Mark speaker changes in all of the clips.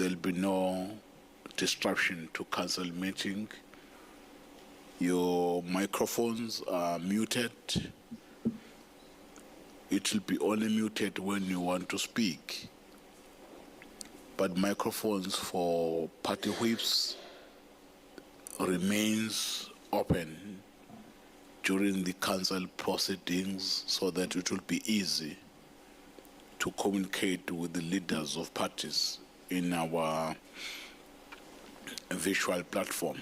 Speaker 1: there'll be no disruption to council meeting. Your microphones are muted. It will be only muted when you want to speak. But microphones for party whips remains open during the council proceedings so that it will be easy to communicate with the leaders of parties in our visual platform.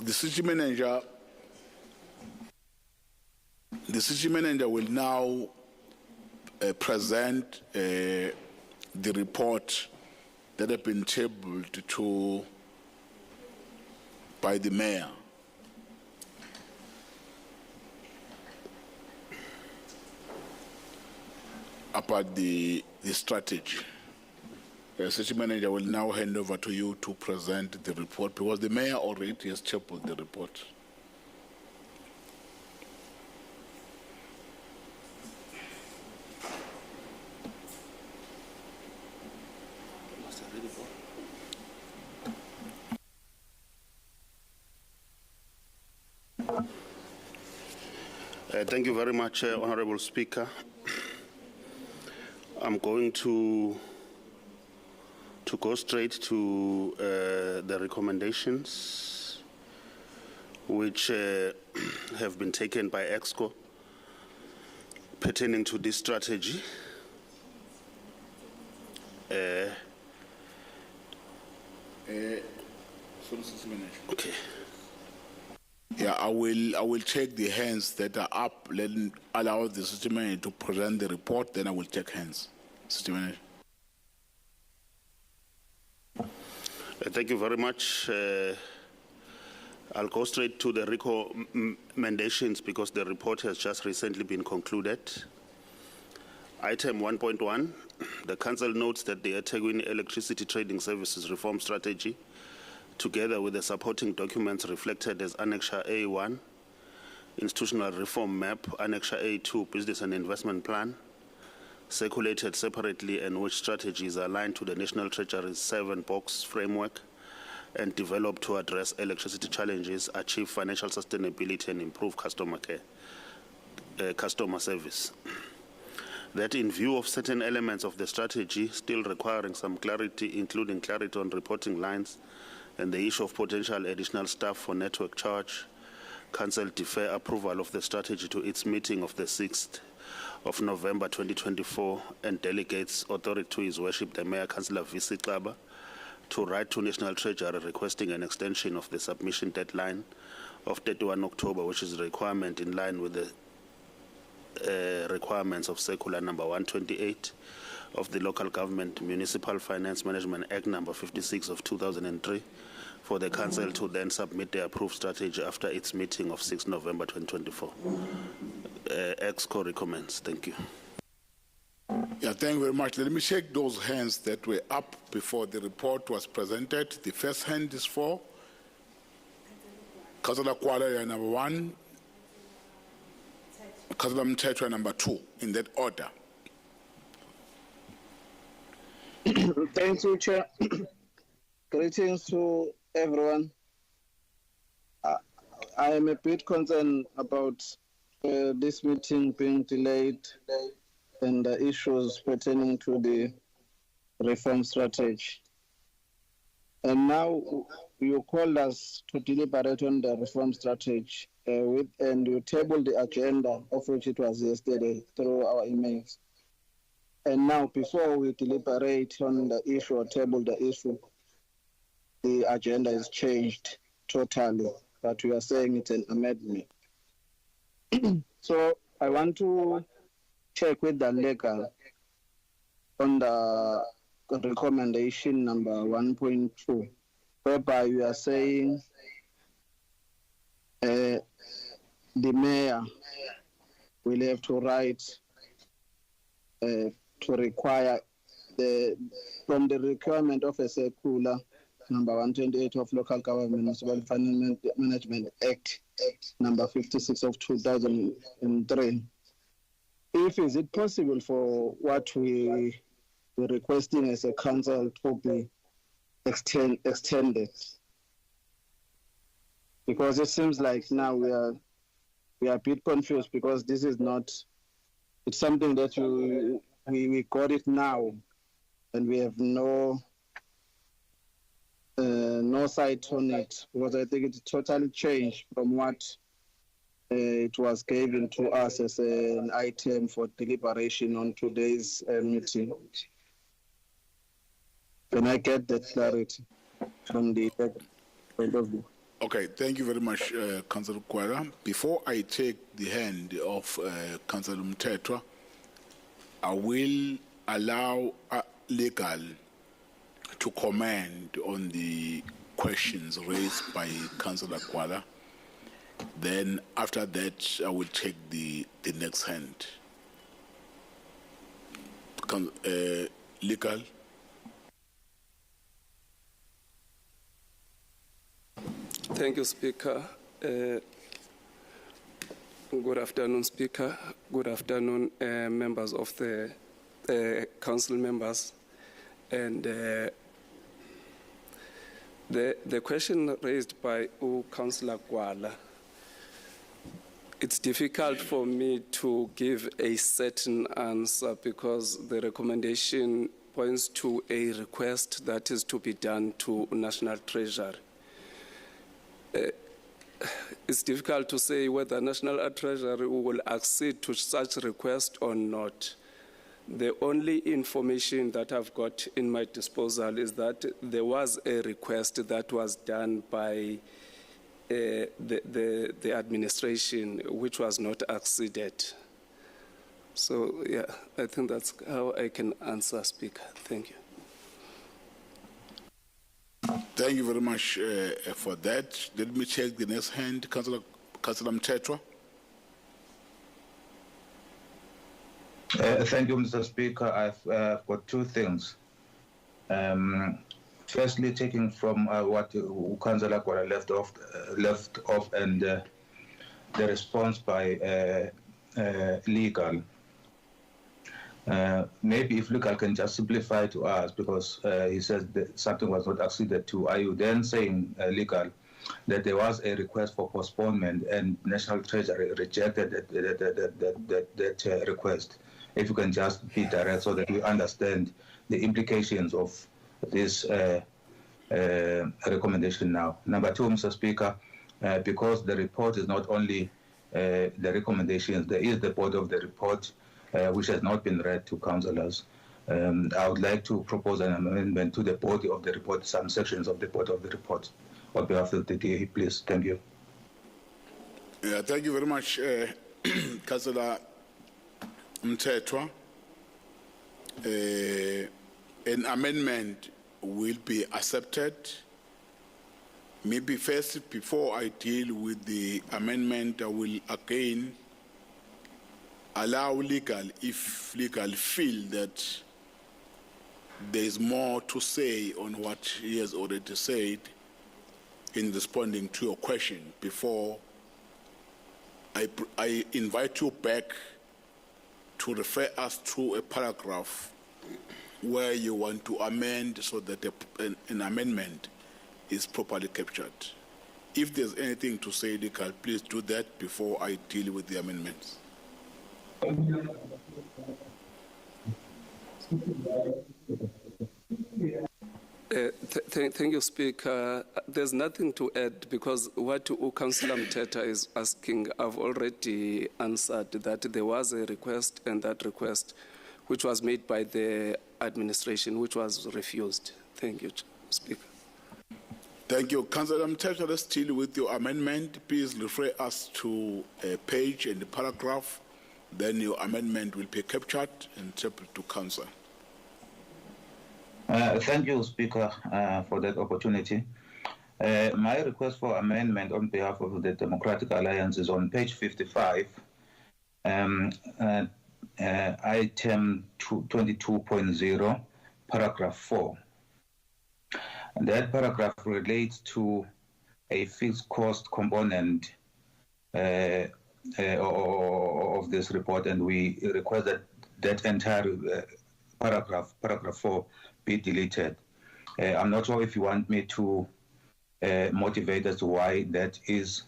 Speaker 1: The city manager will now present the report that has been tabled to by the mayor. About the strategy. The city manager will now hand over to you to present the report because the mayor already has tabled the report.
Speaker 2: Thank you very much, Honorable Speaker. I'm going to go straight to the recommendations which have been taken by EXCO pertaining to this strategy. Okay.
Speaker 1: Yeah, I will check the hands that are up. Let allow the city manager to present the report. Then I will check hands. City manager.
Speaker 2: Thank you very much. I'll go straight to the recommendations because the report has just recently been concluded. Item 1.1, the Council notes that the eThekwini Electricity Trading Services Reform Strategy, together with the supporting documents reflected as Annexure A1, Institutional Reform Map, Annexure A2, Business and Investment Plan, circulated separately and which strategies are aligned to the National Treasury's 7-box framework and developed to address electricity challenges, achieve financial sustainability and improve customer service. That in view of certain elements of the strategy still requiring some clarity, including clarity on reporting lines and the issue of potential additional staff for network charge, Council defer approval of the strategy to its meeting of the 6th of November 2024 and delegates authority to His Worship the Mayor Councillor V.C. Xaba to write to National Treasury requesting an extension of the submission deadline of 31 October, which is a requirement in line with the requirements of Circular number 128 of the Local Government Municipal Finance Management Act number 56 of 2003 for the Council to then submit the approved strategy after its meeting of 6 November 2024. EXCO recommends. Thank you.
Speaker 1: Yeah, thank you very much. Let me shake those hands that were up before the report was presented. The first hand is for Councillor Kwala, number 1, Councillor Mthethwa, number 2, in that order.
Speaker 3: Thank you, Chair. Greetings to everyone. I am a bit concerned about this meeting being delayed and the issues pertaining to the reform strategy. And now you called us to deliberate on the reform strategy and you tabled the agenda, of which it was yesterday, through our emails. And now, before we deliberate on the issue or table the issue, the agenda is changed totally, but we are saying it's an amendment. So I want to check with the legal on the recommendation number 1.2, whereby you are saying the mayor will have to write to require from the requirement of a circular number 128 of Local Government Municipal Finance Management Act number 56 of 2003. If is it possible for what we're requesting as a council to be extended? Because it seems like now we are a bit confused, because this is not, it's something that we got it now and we have no sight on it, because I think it's totally changed from what it was given to us as an item for deliberation on today's meeting. Can I get that clarity from the point of view?
Speaker 1: Okay, thank you very much, Councillor Kwara. Before I take the hand of Councillor Mthethwa, I will allow legal to comment on the questions raised by Councillor Kwara. Then after that, I will take the next hand. Legal.
Speaker 4: Thank you, Speaker. Good afternoon, Speaker. Good afternoon, members of the council members. And the question raised by Councillor Kwala, it's difficult for me to give a certain answer because the recommendation points to a request that is to be done to National Treasury. It's difficult to say whether National Treasury will accede to such request or not. The only information that I've got in my disposal is that there was a request that was done by the administration, which was not acceded. So, yeah, I think that's how I can answer, Speaker. Thank you.
Speaker 1: Thank you very much for that. Let me check the next hand, Councillor Mthethwa.
Speaker 5: Thank you, Mr. Speaker. I've got two things. Firstly, taking from what Councillor Kwara left off, and the response by legal. Maybe if legal can just simplify to us, because he says that something was not acceded to. Are you then saying, legal, that there was a request for postponement and National Treasury rejected that request? If you can just be direct so that we understand the implications of this recommendation now. Number two, Mr. Speaker, because the report is not only the recommendations, there is the body of the report, which has not been read to councillors. I would like to propose an amendment to the body of the report, some sections of the body of the report, on behalf of the DA, please. Thank you.
Speaker 1: Yeah, thank you very much, Councillor Mthethwa. An amendment will be accepted. Maybe first, before I deal with the amendment, I will again allow legal, if legal feel that there is more to say on what he has already said in responding to your question, before I invite you back to refer us to a paragraph where you want to amend so that an amendment is properly captured. If there's anything to say, legal, please do that before I deal with the amendments.
Speaker 4: Thank you, Speaker. There's nothing to add because what Councillor Mthethwa is asking, I've already answered that there was a request, and that request, which was made by the administration, which was refused. Thank you, Speaker.
Speaker 1: Thank you. Councillor Mthethwa, let's deal with your amendment. Please refer us to a page and a paragraph. Then your amendment will be captured and sent to council.
Speaker 5: Thank you, Speaker, for that opportunity. My request for amendment on behalf of the Democratic Alliance is on page 55, item 22.0, paragraph 4. And that paragraph relates to a fixed cost component of this report, and we request that that entire paragraph 4, be deleted. I'm not sure if you want me to motivate as to why that is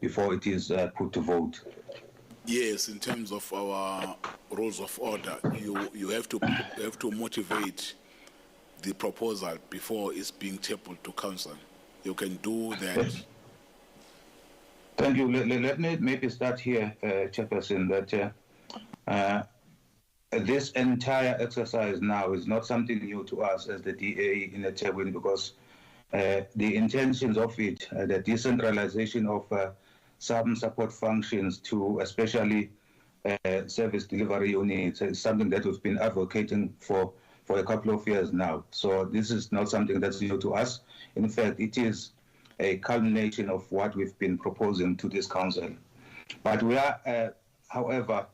Speaker 5: before it is put to vote.
Speaker 1: Yes, in terms of our rules of order, you have to motivate the proposal before it's being tabled to council. You can do that.
Speaker 5: Yes. Thank you. Let me maybe start here, Chairperson, that this entire exercise now is not something new to us as the DA in eThekwini, because the intentions of it, the decentralization of some support functions to especially service delivery units, is something that we've been advocating for a couple of years now. So this is not something that's new to us. In fact, it is a culmination of what we've been proposing to this council. But we are, however,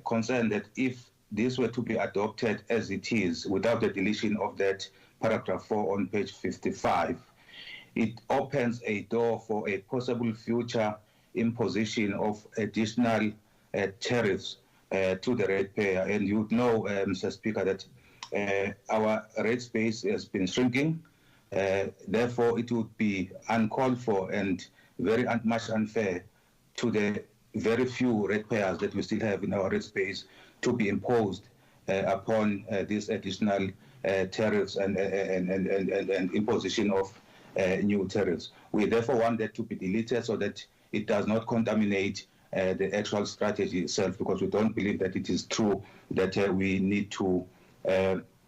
Speaker 5: concerned that if this were to be adopted as it is, without the deletion of that paragraph 4 on page 55, it opens a door for a possible future imposition of additional tariffs to the ratepayer. And you know, Mr. Speaker, that our rate space has been shrinking. Therefore, it would be uncalled for and very much unfair to the very few ratepayers that we still have in our rate space to be imposed upon these additional tariffs and imposition of new tariffs. We therefore want that to be deleted so that it does not contaminate the actual strategy itself, because we don't believe that it is true that we need to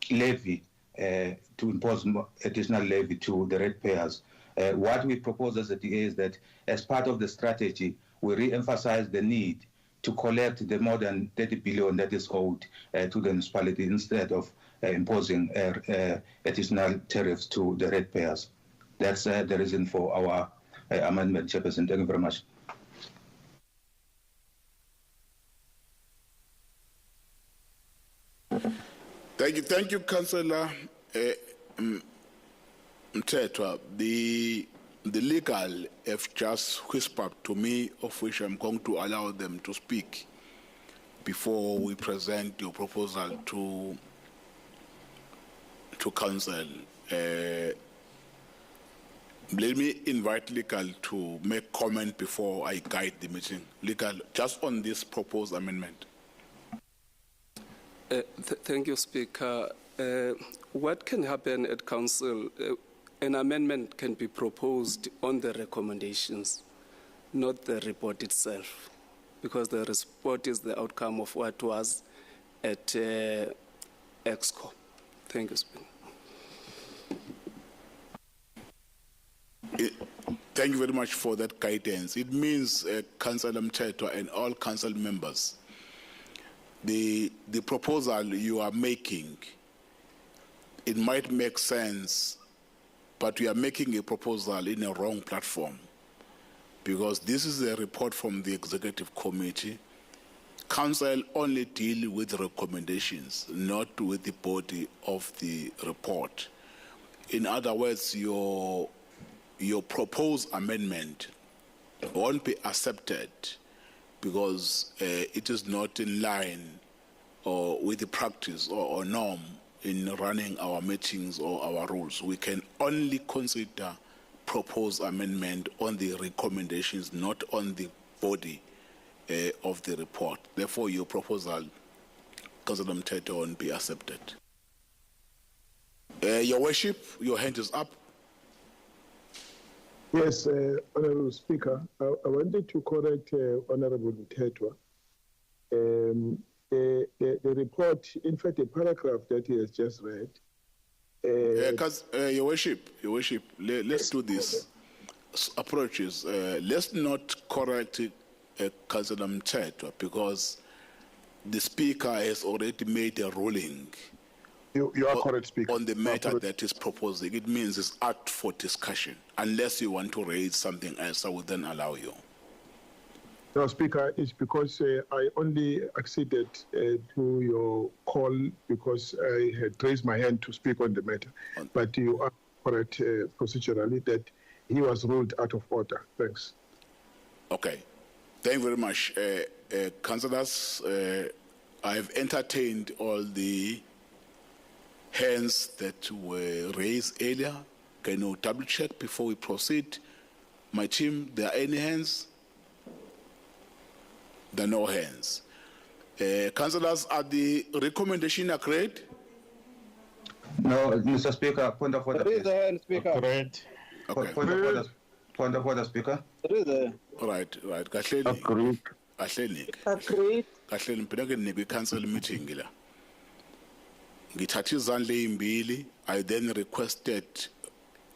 Speaker 5: levy, to impose additional levy to the ratepayers. What we propose as a DA is that as part of the strategy, we re-emphasize the need to collect the more than 30 billion that is owed to the municipality instead of imposing additional tariffs to the ratepayers. That's the reason for our amendment, Chairperson. Thank you very much.
Speaker 1: Thank you, Councillor Mthethwa. The legal have just whispered to me, of which I'm going to allow them to speak before we present your proposal to council. Let me invite legal to make comment before I guide the meeting. Legal, just on this proposed amendment.
Speaker 4: Thank you, Speaker. What can happen at council? An amendment can be proposed on the recommendations, not the report itself, because the report is the outcome of what was at EXCO. Thank you, Speaker.
Speaker 1: Thank you very much for that guidance. It means, Councillor Mthethwa and all council members, the proposal you are making, it might make sense, but we are making a proposal in a wrong platform, because this is a report from the executive committee. Council only deal with recommendations, not with the body of the report. In other words, your proposed amendment won't be accepted because it is not in line or with the practice or norm in running our meetings or our rules. We can only consider proposed amendment on the recommendations, not on the body of the report. Therefore, your proposal, Councillor Mthethwa, won't be accepted. Your Worship, your hand is up.
Speaker 6: Yes, Honourable Speaker, I wanted to correct Honourable Mthethwa. The report, in fact, the paragraph that he has just read.
Speaker 1: Your Worship, let's do this approaches. Let's not correct Councillor Mthethwa, because the Speaker has already made a ruling
Speaker 6: You are correct, Speaker.
Speaker 1: On the
Speaker 6: You are
Speaker 1: matter
Speaker 6: correct.
Speaker 1: that is proposing, it means it's up for discussion. Unless you want to raise something else, I will then allow you.
Speaker 6: No, Speaker, it's because I only acceded to your call because I had raised my hand to speak on the matter. But you are correct procedurally that he was ruled out of order. Thanks.
Speaker 1: Okay. Thank you very much. Councillors, I've entertained all the hands that were raised earlier. Can you double check before we proceed? My team, there are any hands? There are no hands. Councillors, are the recommendation agreed?
Speaker 5: No, Mr. Speaker, point of order.
Speaker 3: There is
Speaker 5: Please.
Speaker 3: a hand, Speaker.
Speaker 6: Correct.
Speaker 1: Okay.
Speaker 5: Point of order, Speaker.
Speaker 3: There is a.
Speaker 1: Right. Kahleni.
Speaker 6: Agreed.
Speaker 1: Kahleni.
Speaker 3: Agreed.
Speaker 1: Kahleni mpela ke nibe council meeting la. Ngithatha izandla ezimbili. I then requested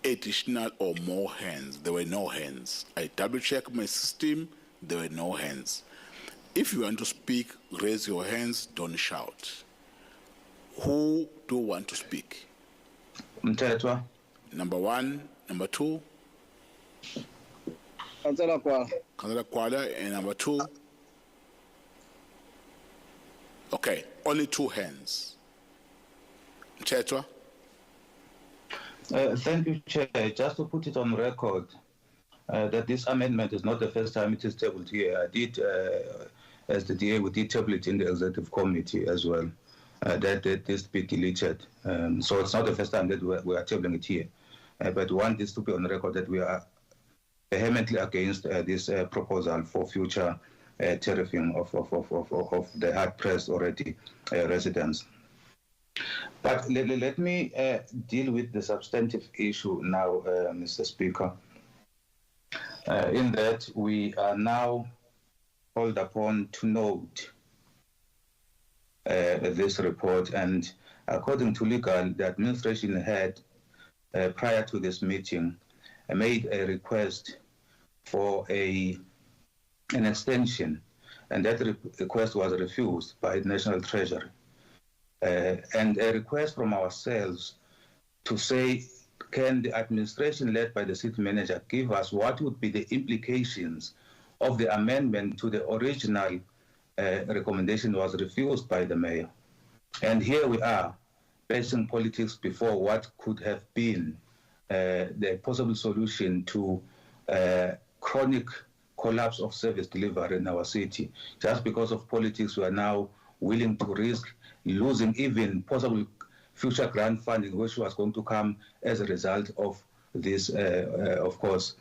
Speaker 1: additional or more hands. There were no hands. I double checked my system. There were no hands. If you want to speak, raise your hands. Don't shout. Who do want to speak?
Speaker 5: Mtetwa.
Speaker 1: Number one, number two,
Speaker 3: Councillor Kwala.
Speaker 1: Councillor Kwala, and number two. Okay, only two hands. Mtetwa.
Speaker 5: Thank you, Chair. Just to put it on record, that this amendment is not the first time it is tabled here. I did, as the DA, we did table it in the Executive Committee as well, that this be deleted. So it's not the first time that we are tabling it here. But we want this to be on record that we are vehemently against this proposal for future tariffing of the hard-pressed already residents. But let me deal with the substantive issue now, Mr. Speaker, in that we are now called upon to note this report, and according to legal, the administration had, prior to this meeting, made a request for an extension, and that request was refused by the National Treasury. And a request from ourselves to say, can the administration led by the city manager give us what would be the implications of the amendment to the original recommendation was refused by the mayor. And here we are, placing politics before what could have been the possible solution to chronic collapse of service delivery in our city. Just because of politics, we are now willing to risk losing even possible future grant funding, which was going to come as a result of this, of course,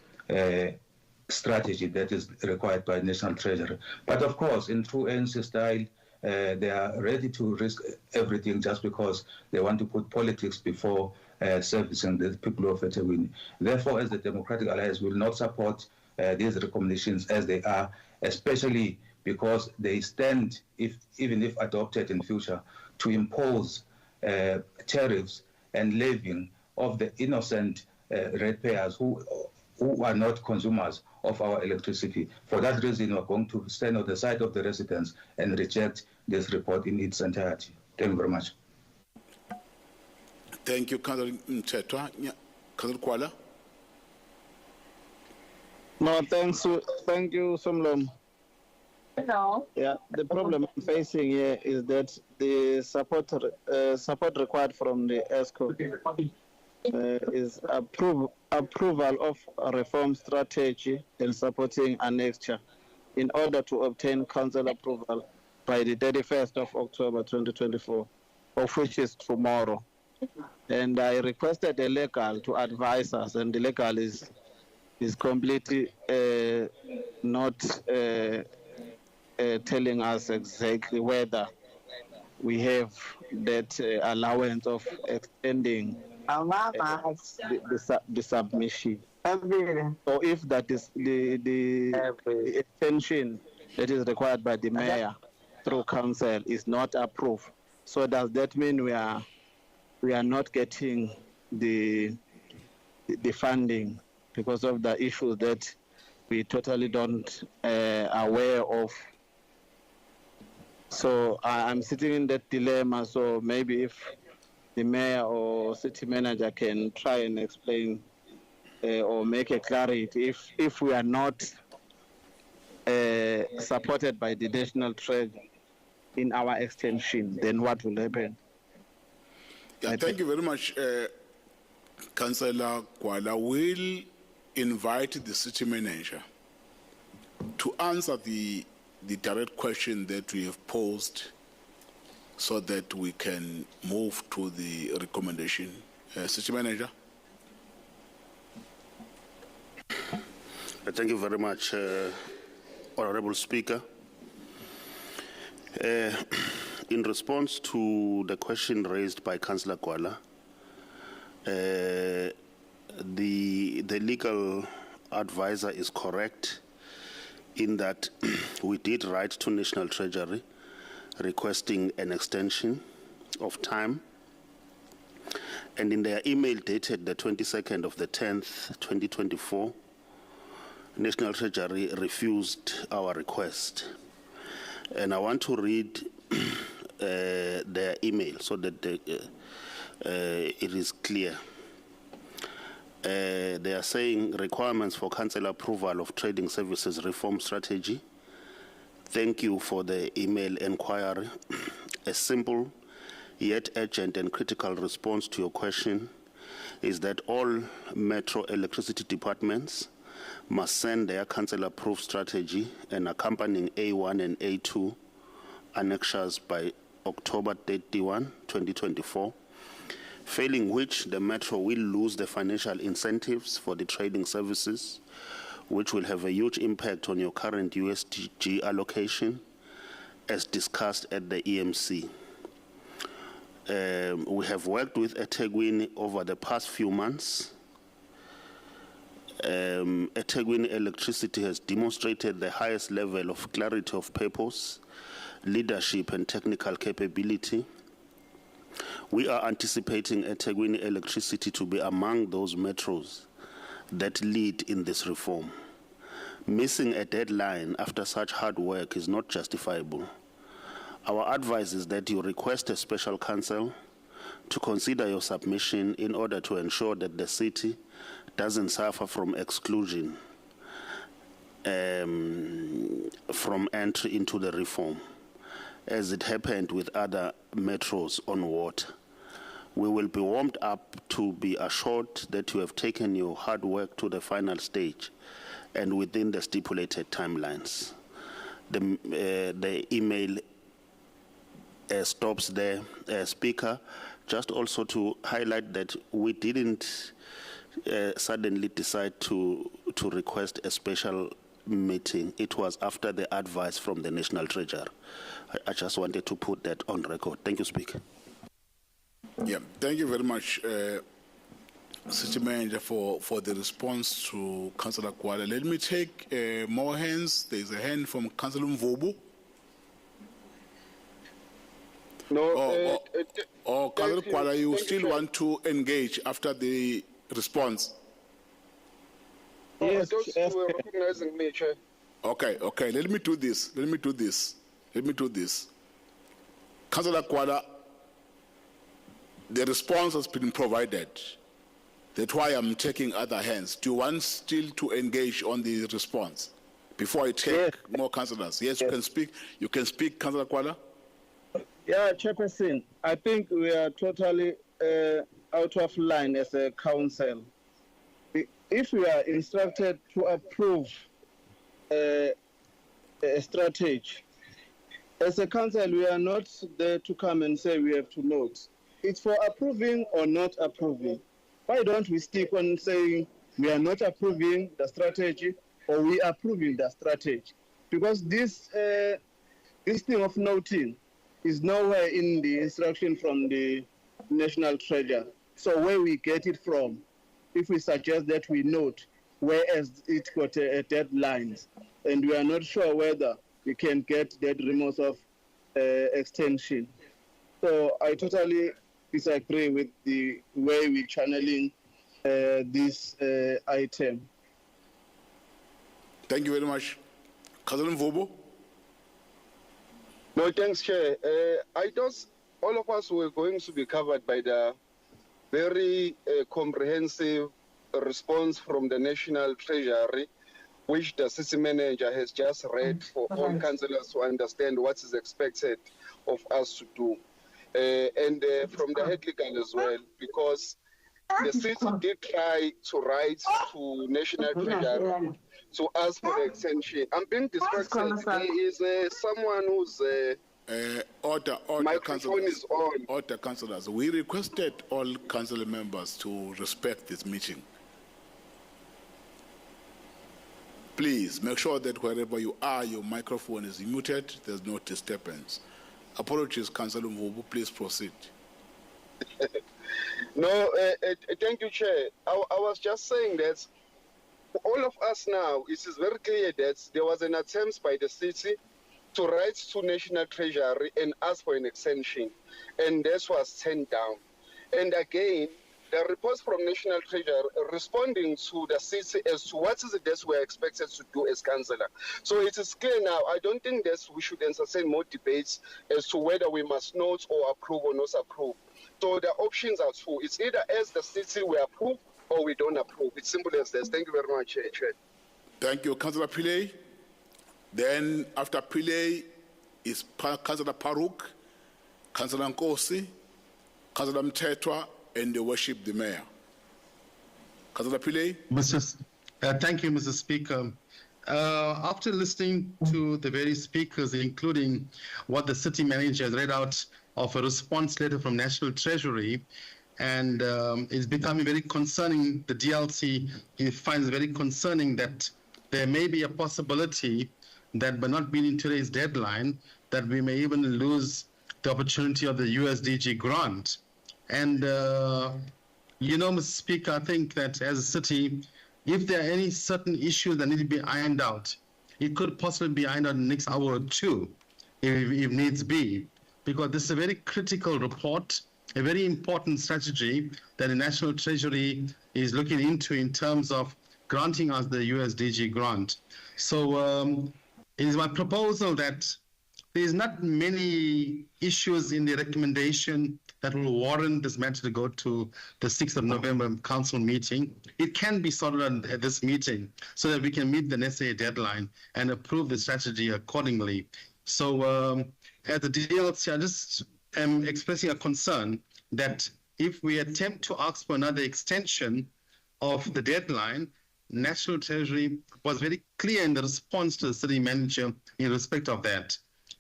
Speaker 5: strategy that is required by National Treasury. But of course, in true ANC style, they are ready to risk everything just because they want to put politics before servicing the people of eThekwini. Therefore, as the Democratic Alliance will not support these recommendations as they are, especially because they stand, even if adopted in future, to impose tariffs and levying of the innocent ratepayers who are not consumers of our electricity. For that reason, we're going to stand on the side of the residents and reject this report in its entirety. Thank you very much.
Speaker 1: Thank you, Councillor Mtetwa. Councillor Kwala.
Speaker 3: No, thanks. Thank you, Somlom.
Speaker 7: No.
Speaker 3: Yeah, the problem I'm facing here is that the support required from the ESCO is approval of a reform strategy and supporting annexure in order to obtain council approval by the 31st of October 2024, of which is tomorrow. And I requested the legal to advise us, and the legal is completely not telling us exactly whether we have that allowance of extending the submission. So if that is the extension that is required by the mayor through council is not approved, so does that mean we are not getting the funding because of the issues that we totally don't aware of? So I'm sitting in that dilemma. So maybe if the mayor or city manager can try and explain or make a clarity if we are not supported by the national treasury in our extension, then what will happen?
Speaker 1: Yeah, thank you very much, Councillor Kwala. We'll invite the city manager to answer the direct question that we have posed so that we can move to the recommendation. City manager.
Speaker 2: Thank you very much, Honorable Speaker. In response to the question raised by Councillor Kwala, the legal advisor is correct in that we did write to National Treasury requesting an extension of time. And in their email dated the 22nd of the 10th, 2024, National Treasury refused our request. And I want to read their email so that it is clear. They are saying requirements for council approval of trading services reform strategy. Thank you for the email inquiry. A simple yet urgent and critical response to your question is that all metro electricity departments must send their council approved strategy and accompanying A1 and A2 annexures by October 31, 2024, failing which the metro will lose the financial incentives for the trading services, which will have a huge impact on your current USDG allocation, as discussed at the EMC. We have worked with eThekwini over the past few months. eThekwini Electricity has demonstrated the highest level of clarity of purpose, leadership, and technical capability. We are anticipating eThekwini Electricity to be among those metros that lead in this reform. Missing a deadline after such hard work is not justifiable. Our advice is that you request a special council to consider your submission in order to ensure that the city doesn't suffer from exclusion from entry into the reform, as it happened with other metros on water. We will be warmed up to be assured that you have taken your hard work to the final stage and within the stipulated timelines. The email stops there, Speaker. Just also to highlight that we didn't suddenly decide to request a special meeting. It was after the advice from the National Treasury. I just wanted to put that on record. Thank you, Speaker.
Speaker 1: Yeah, thank you very much, City Manager, for the response to Councillor Kwala. Let me take more hands. There's a hand from Councillor Mvubu.
Speaker 3: No,
Speaker 1: Councillor Kwala, you still want to engage after the response?
Speaker 3: yes,
Speaker 8: those who are recognizing me, Chair.
Speaker 1: Okay. Let me do this. Councillor Kwala, the response has been provided. That's why I'm taking other hands. Do you want still to engage on the response before I take more councillors? Yes, you can speak. You can speak, Councillor Kwala.
Speaker 3: Yeah, Chairperson, I think we are totally out of line as a council. If we are instructed to approve a strategy, as a council, we are not there to come and say we have to note. It's for approving or not approving. Why don't we stick on saying we are not approving the strategy or we are approving the strategy? Because this thing of noting is nowhere in the instruction from the National Treasury. So where we get it from, if we suggest that we note, whereas it got a deadlines, and we are not sure whether we can get that remorse of extension. So I totally disagree with the way we're channeling this item.
Speaker 1: Thank you very much. Councillor Mvubu.
Speaker 8: No, thanks, Chair. I all of us were going to be covered by the very comprehensive response from the National Treasury, which the city manager has just read for all councillors to understand what is expected of us to do. And from the head legal as well, because the city did try to write to National Treasury to ask for the extension. I'm being distracted. There is someone who's
Speaker 1: Order,
Speaker 8: microphone
Speaker 1: councillors.
Speaker 8: is on.
Speaker 1: Order, councillors. We requested all council members to respect this meeting. Please make sure that wherever you are, your microphone is muted. There's no disturbance. Apologies, Councillor Mvubu. Please proceed.
Speaker 8: No, thank you, Chair. I was just saying that for all of us now, it is very clear that there was an attempt by the city to write to National Treasury and ask for an extension, and this was turned down. And again, the reports from National Treasury responding to the city as to what is it that we're expected to do as councillor. So it is clear now. I don't think that we should entertain more debates as to whether we must not or approve or not approve. So the options are two. It's either as the city we approve or we don't approve. It's simple as this. Thank you very much, Chair.
Speaker 1: Thank you, Councillor Pillay. Then after Pillay is Councillor Paruk, Councillor Nkosi, Councillor Mtetwa, and they worship the mayor. Councillor Pillay.
Speaker 9: Thank you, Mr. Speaker. After listening to the various speakers, including what the city manager has read out of a response letter from National Treasury, and it's becoming very concerning, the DLC finds very concerning that there may be a possibility that by not meeting today's deadline, that we may even lose the opportunity of the USDG grant. And, Mr. Speaker, I think that as a city, if there are any certain issues that need to be ironed out, it could possibly be ironed out in the next hour or two, if needs be, because this is a very critical report, a very important strategy that the National Treasury is looking into in terms of granting us the USDG grant. So it is my proposal that there's not many issues in the recommendation that will warrant this matter to go to the 6th of November council meeting. It can be sorted at this meeting so that we can meet the necessary deadline and approve the strategy accordingly. So at the DLC, I just am expressing a concern that if we attempt to ask for another extension of the deadline, National Treasury was very clear in the response to the city manager in respect of that.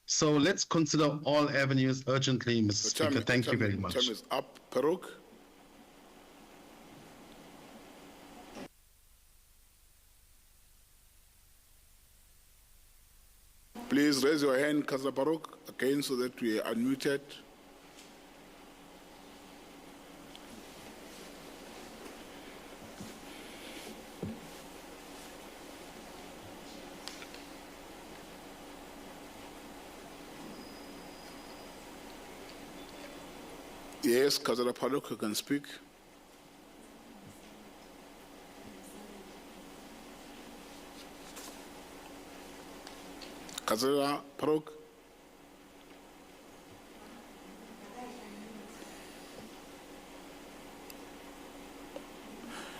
Speaker 9: So let's consider all avenues urgently, Mr. Speaker. Thank you very much.
Speaker 1: Time is up. Paruk. Please raise your hand, Councillor Paruk, again so that we are unmuted. Yes, Councillor Paruk, you can speak. Councillor Paruk.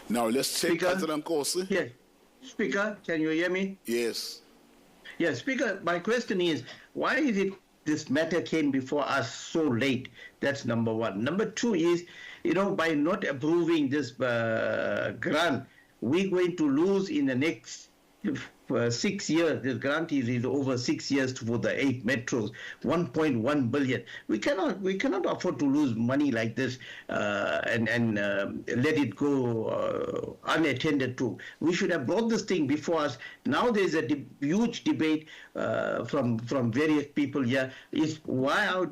Speaker 1: Now let's take Councillor Nkosi.
Speaker 10: Yes. Speaker, can you hear me?
Speaker 1: Yes.
Speaker 10: Yes, Speaker, my question is, why is it this matter came before us so late? That's number one. Number two is, by not approving this grant, we're going to lose in the next 6 years. This grant is over 6 years for the 8 metros, 1.1 billion. We cannot afford to lose money like this and let it go unattended to. We should have brought this thing before us. Now there's a huge debate from various people here. Is why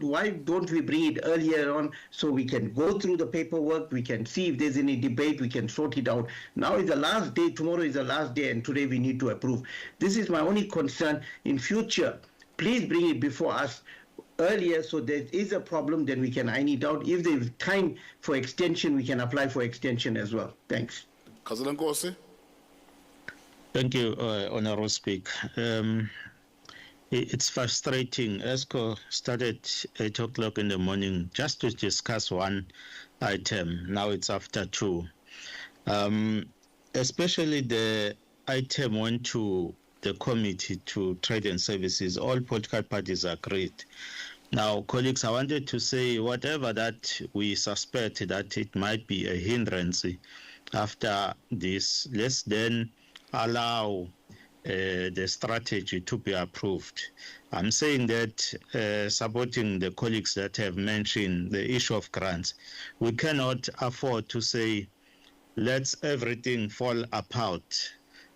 Speaker 10: don't we bring it earlier on so we can go through the paperwork, we can see if there's any debate, we can sort it out. Now is the last day, tomorrow is the last day, and today we need to approve. This is my only concern. In future, please bring it before us earlier so there is a problem, then we can iron it out. If there is time for extension, we can apply for extension as well. Thanks.
Speaker 1: Councillor Nkosi.
Speaker 11: Thank you, Honourable Speaker. It's frustrating. ESCO started 8 o'clock in the morning just to discuss one item. Now it's after 2. Especially the item went to the committee to trade and services. All political parties agreed. Now, colleagues, I wanted to say whatever that we suspect that it might be a hindrance after this, let's then allow the strategy to be approved. I'm saying that supporting the colleagues that have mentioned the issue of grants, we cannot afford to say let's everything fall apart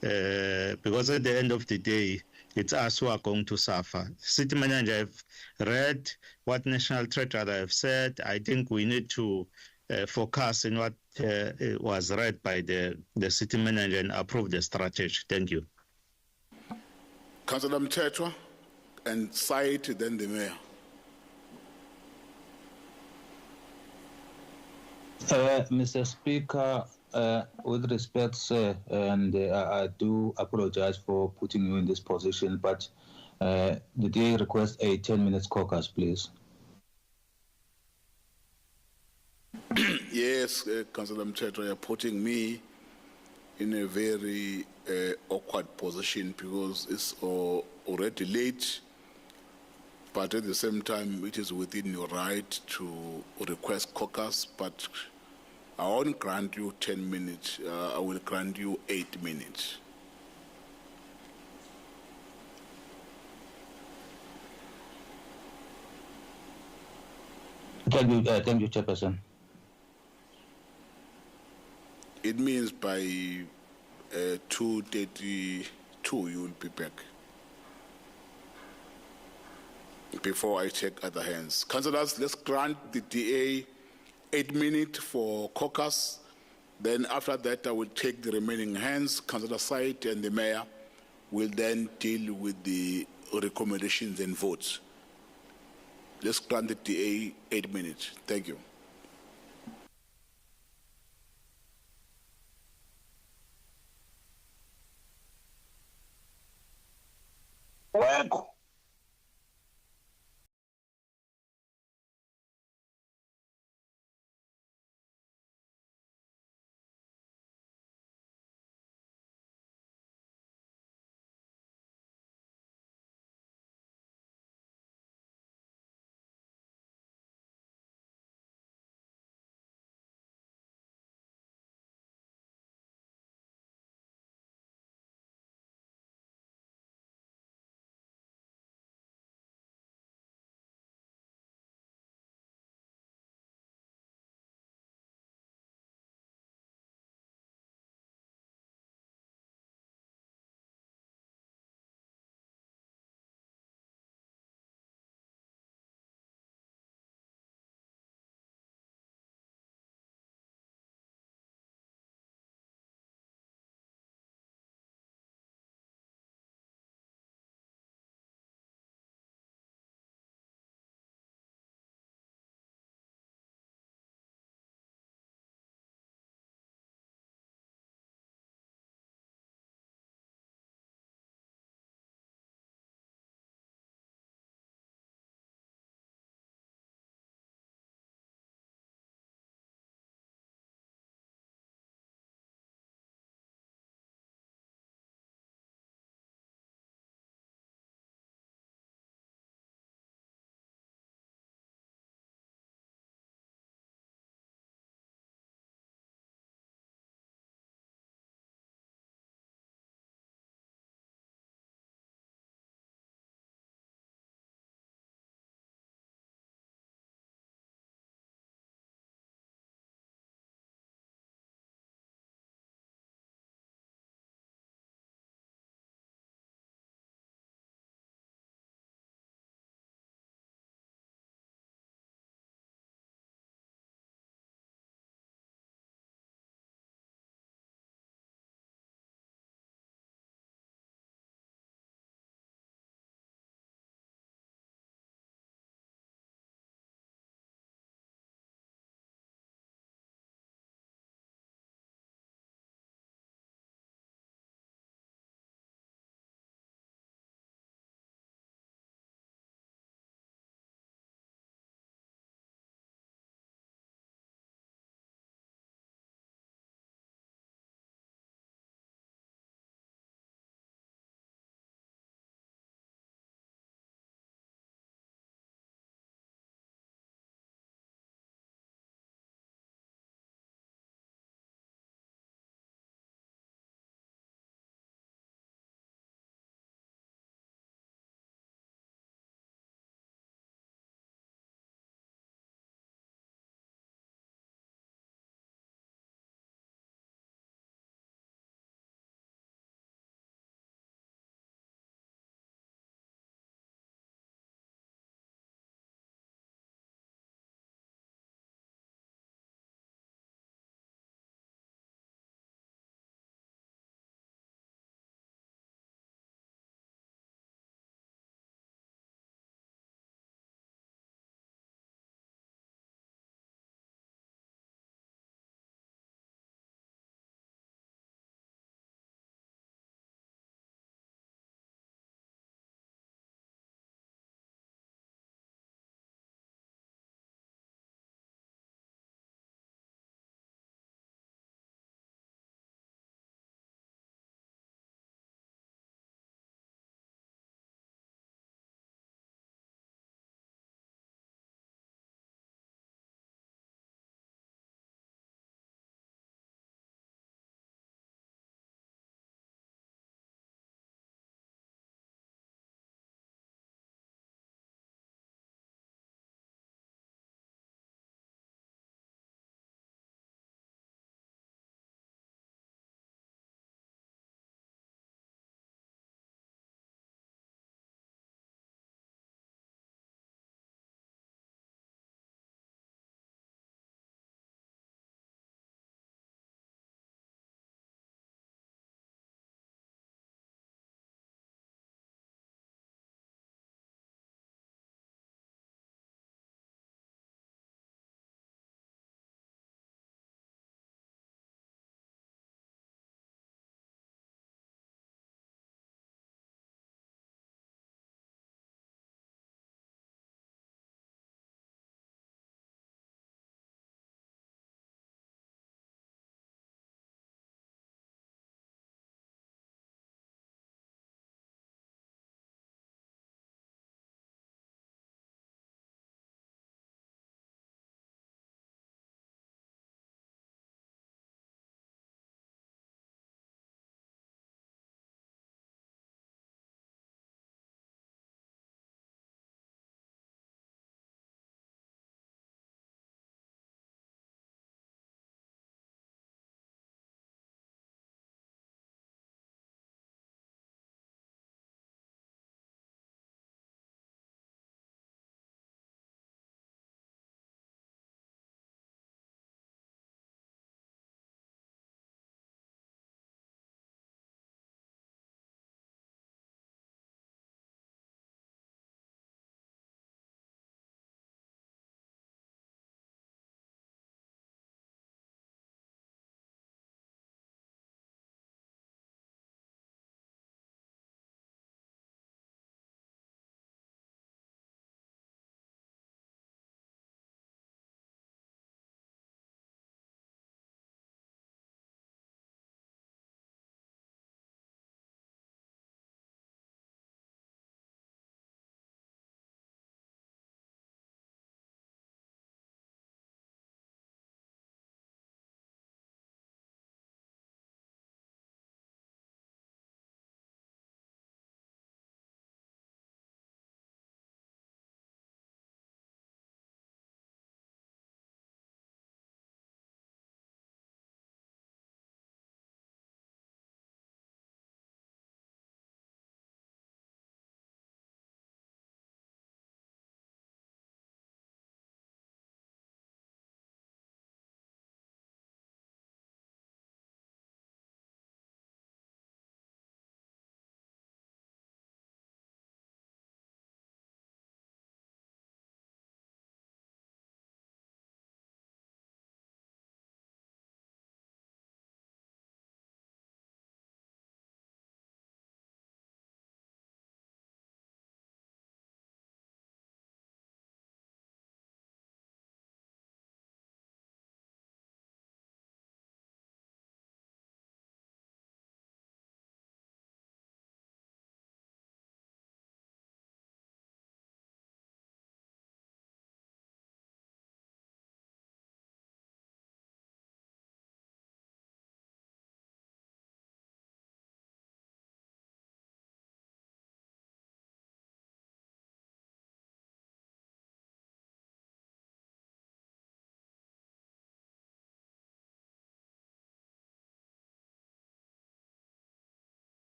Speaker 11: because at the end of the day, it's us who are going to suffer. City manager have read what National Treasurer have said. I think we need to focus on what was read by the city manager and approve the strategy. Thank you.
Speaker 1: Councillor Mtetwa, and Said, then the mayor.
Speaker 5: Mr. Speaker, with respect, sir, and I do apologize for putting you in this position, but the DA request a 10-minute caucus, please.
Speaker 1: Yes, Councillor Mtetwa, you're putting me in a very awkward position because it's already late, but at the same time, it is within your right to request caucus, but I won't grant you 10 minutes. I will grant you 8 minutes.
Speaker 5: Thank you, Chairperson.
Speaker 1: It means by 2:32 you will be back. Before I check other hands. Councillors, let's grant the DA 8 minutes for caucus. Then after that, I will take the remaining hands. Councillor Said and the mayor will then deal with the recommendations and votes. Let's grant the DA 8 minutes. Thank you.
Speaker 10: Work.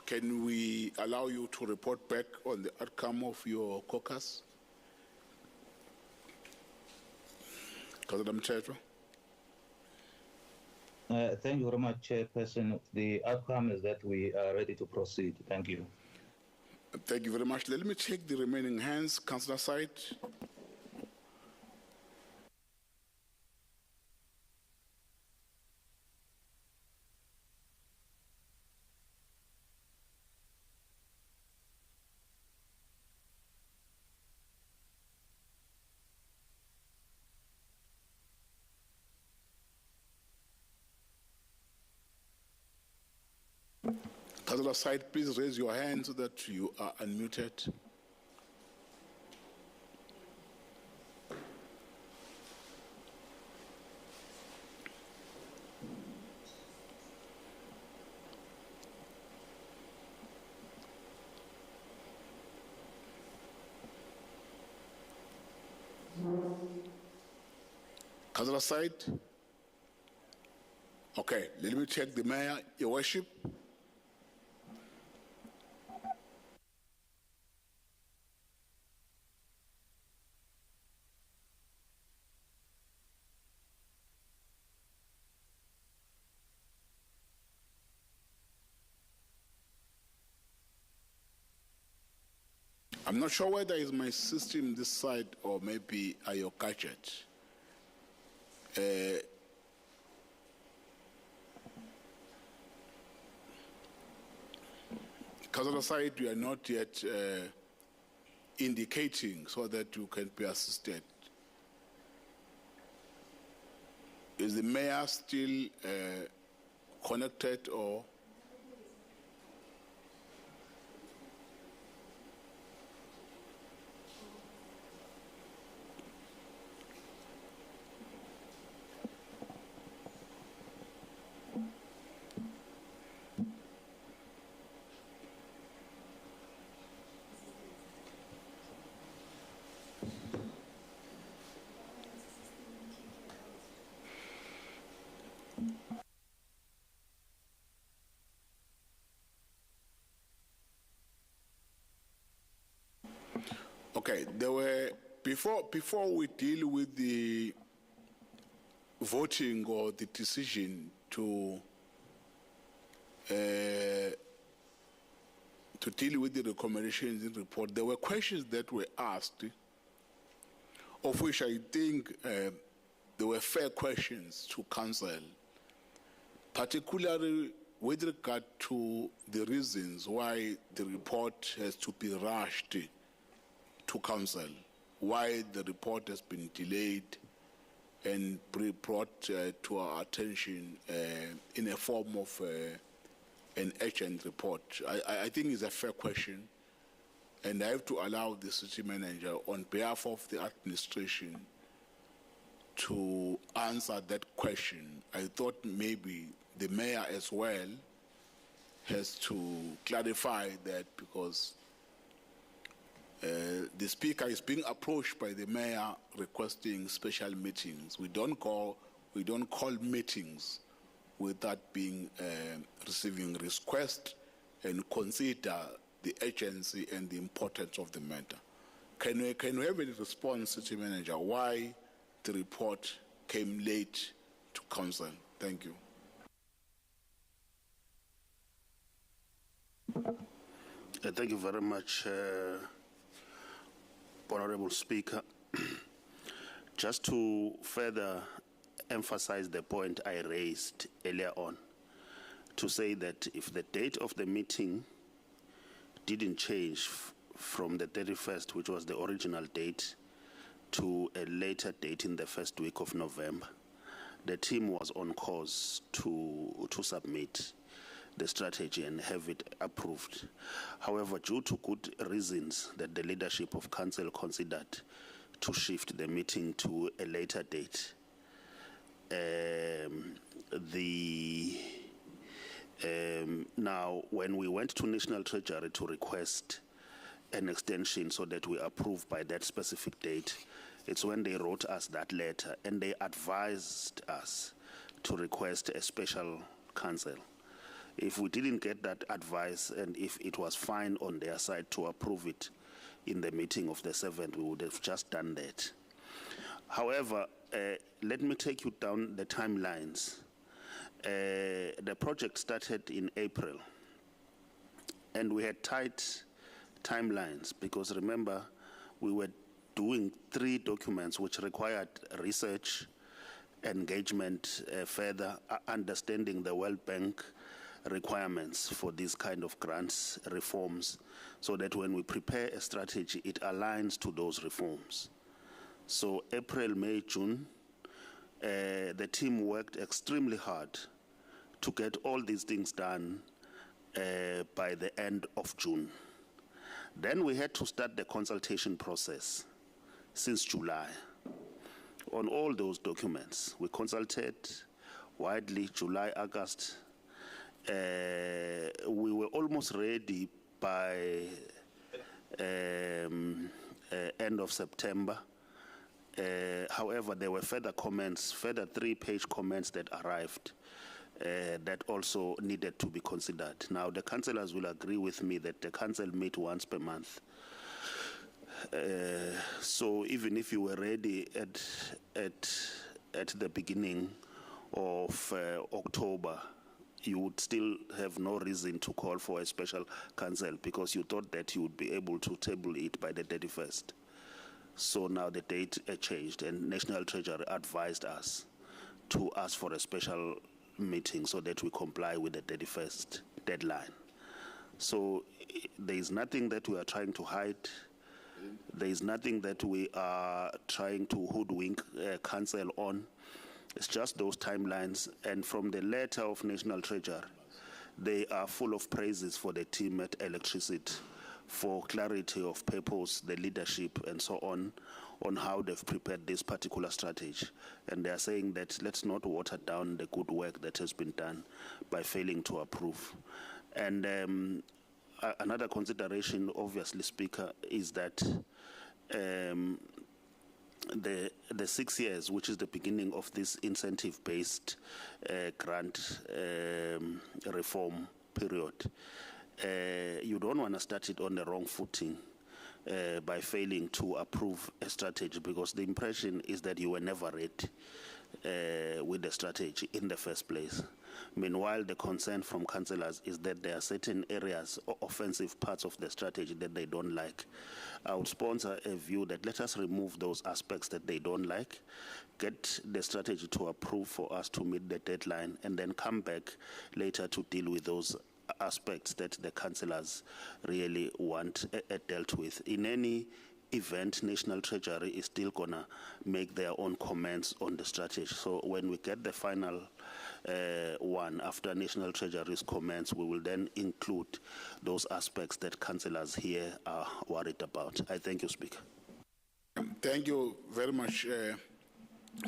Speaker 1: Can we allow you to report back on the outcome of your caucus? Councillor Mthethwa.
Speaker 5: Thank you very much, Chairperson. The outcome is that we are ready to proceed. Thank you.
Speaker 1: Thank you very much. Let me check the remaining hands. Councillor Said. Councillor Said, please raise your hand so that you are unmuted. Councillor Said? Okay, let me check the mayor, Your Worship. I'm not sure whether it's my system this side or maybe your gadget. Councillor Said, you are not yet indicating so that you can be assisted. Is the mayor still connected or? Okay, there were before we deal with the voting or the decision to deal with the recommendations in the report, there were questions that were asked, of which I think there were fair questions to council, particularly with regard to the reasons why the report has to be rushed to council, why the report has been delayed and brought to our attention in a form of an urgent report. I think it's a fair question, and I have to allow the city manager on behalf of the administration to answer that question. I thought maybe the mayor as well has to clarify that, because the speaker is being approached by the mayor requesting special meetings. We don't call meetings without being receiving requests and consider the urgency and the importance of the matter. Can we have a response, city manager, why the report came late to council? Thank you.
Speaker 2: Thank you very much, Honorable Speaker. Just to further emphasize the point I raised earlier on, to say that if the date of the meeting didn't change from the 31st, which was the original date, to a later date in the first week of November, the team was on course to submit the strategy and have it approved. However, due to good reasons that the leadership of council considered to shift the meeting to a later date, now when we went to National Treasury to request an extension so that we approve by that specific date, it's when they wrote us that letter and they advised us to request a special council If we didn't get that advice and if it was fine on their side to approve it in the meeting of the 7th, we would have just done that. However, let me take you down the timelines. The project started in April, and we had tight timelines because remember, we were doing 3 documents which required research, engagement, further understanding the World Bank requirements for these kind of grants reforms, so that when we prepare a strategy, it aligns to those reforms. So April, May, June, the team worked extremely hard to get all these things done by the end of June. Then we had to start the consultation process since July on all those documents. We consulted widely July, August. We were almost ready by end of September. However, there were further comments, further 3-page comments that arrived that also needed to be considered. Now, the councillors will agree with me that the council meet once per month. So even if you were ready at the beginning of October, you would still have no reason to call for a special council because you thought that you would be able to table it by the 31st. So now the date changed, and National Treasury advised us to ask for a special meeting so that we comply with the 31st deadline. So there is nothing that we are trying to hide. There is nothing that we are trying to hoodwink council on. It's just those timelines. And from the letter of National Treasury, they are full of praises for the team at Electricity, for clarity of purpose, the leadership, and so on how they've prepared this particular strategy. And they are saying that let's not water down the good work that has been done by failing to approve. And another consideration, obviously, Speaker, is that the 6 years, which is the beginning of this incentive-based grant reform period, you don't want to start it on the wrong footing by failing to approve a strategy, because the impression is that you were never ready with the strategy in the first place. Meanwhile, the concern from councillors is that there are certain areas or offensive parts of the strategy that they don't like. I would sponsor a view that let us remove those aspects that they don't like, get the strategy to approve for us to meet the deadline, and then come back later to deal with those aspects that the councillors really want dealt with. In any event, National Treasury is still going to make their own comments on the strategy. So when we get the final one after National Treasury's comments, we will then include those aspects that councillors here are worried about. I thank you, Speaker.
Speaker 1: Thank you very much,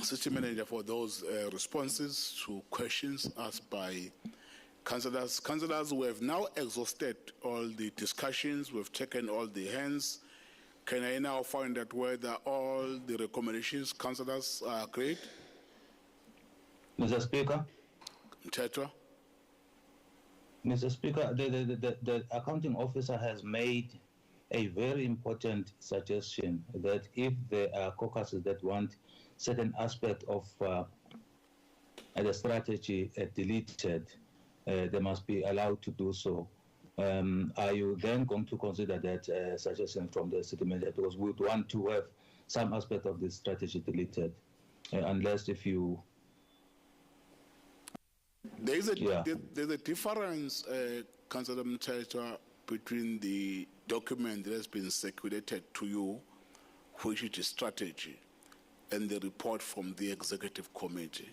Speaker 1: City Manager, for those responses to questions asked by councillors. Councillors, we have now exhausted all the discussions. We've taken all the hands. Can I now find out whether all the recommendations councillors are agreed?
Speaker 5: Mr. Speaker.
Speaker 1: Mthethwa.
Speaker 5: Mr. Speaker, the accounting officer has made a very important suggestion that if there are caucuses that want certain aspect of the strategy deleted, they must be allowed to do so. Are you then going to consider that suggestion from the city manager? Because we would want to have some aspect of this strategy deleted, unless if you...
Speaker 1: There's a difference, Councillor Mthethwa, between the document that has been circulated to you, which is strategy, and the report from the executive committee.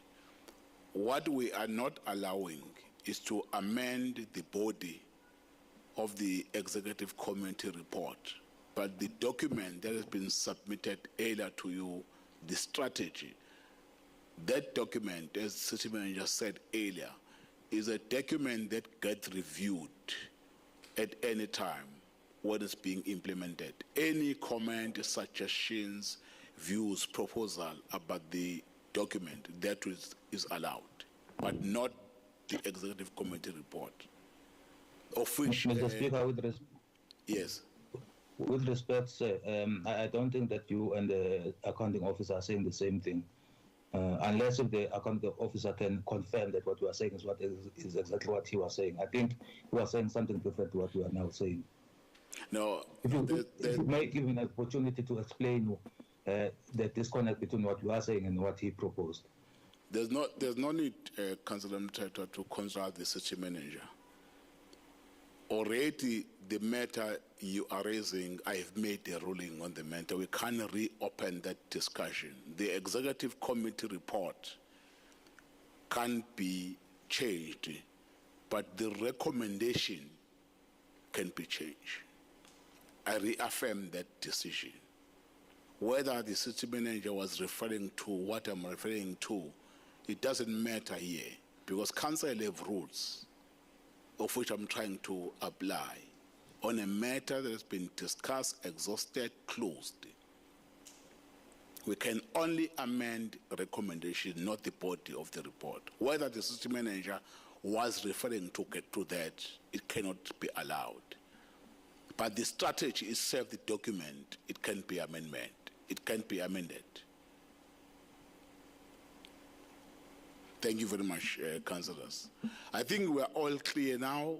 Speaker 1: What we are not allowing is to amend the body of the executive committee report, but the document that has been submitted earlier to you, the strategy, that document, as the city manager said earlier, is a document that gets reviewed at any time when it's being implemented. Any comment, suggestions, views, proposal about the document, that is allowed, but not the executive committee report, of which...
Speaker 5: Mr. Speaker,
Speaker 1: yes.
Speaker 5: With respect, sir, I don't think that you and the accounting officer are saying the same thing. Unless if the accounting officer can confirm that what you are saying is exactly what he was saying. I think you are saying something different to what you are now saying.
Speaker 1: No.
Speaker 5: If you may give me an opportunity to explain the disconnect between what you are saying and what he proposed.
Speaker 1: There's no need, Councillor Mthethwa, to consult the city manager. Already, the matter you are raising, I have made a ruling on the matter. We can't reopen that discussion. The executive committee report can't be changed, but the recommendation can be changed. I reaffirm that decision. Whether the city manager was referring to what I'm referring to, it doesn't matter here, because council have rules of which I'm trying to apply on a matter that has been discussed, exhausted, closed. We can only amend a recommendation, not the body of the report. Whether the city manager was referring to that, it cannot be allowed. But the strategy itself, the document, it can be amended. It can be amended. Thank you very much, councillors. I think we're all clear now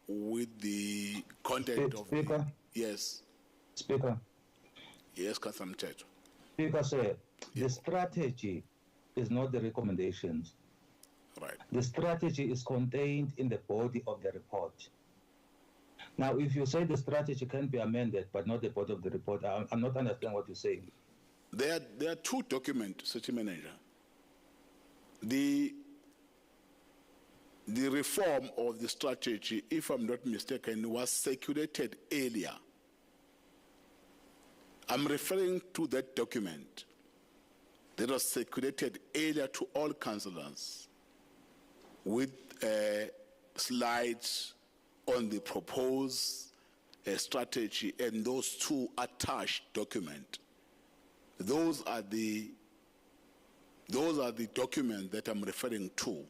Speaker 1: with the content of...
Speaker 5: Speaker?
Speaker 1: Yes.
Speaker 5: Speaker?
Speaker 1: Yes, Councillor Mthethwa.
Speaker 5: Speaker, sir, the strategy is not the recommendations.
Speaker 1: Right.
Speaker 5: The strategy is contained in the body of the report. Now, if you say the strategy can be amended, but not the body of the report, I'm not understanding what you're saying.
Speaker 1: There are two documents, City Manager. The reform of the strategy, if I'm not mistaken, was circulated earlier. I'm referring to that document that was circulated earlier to all councillors with slides on the proposed strategy and those two attached documents. Those are the documents that I'm referring to,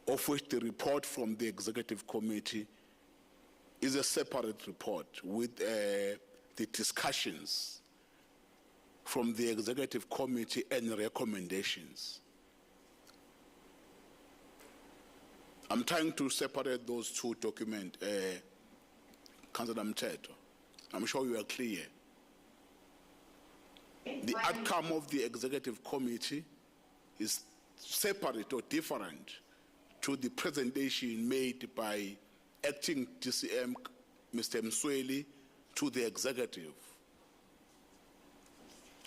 Speaker 1: of which the report from the executive committee is a separate report with the discussions from the executive committee and recommendations. I'm trying to separate those two documents, Councillor Mthethwa. I'm sure you are clear. The outcome of the executive committee is separate or different to the presentation made by acting DCM, Mr. Msweli, to the executive.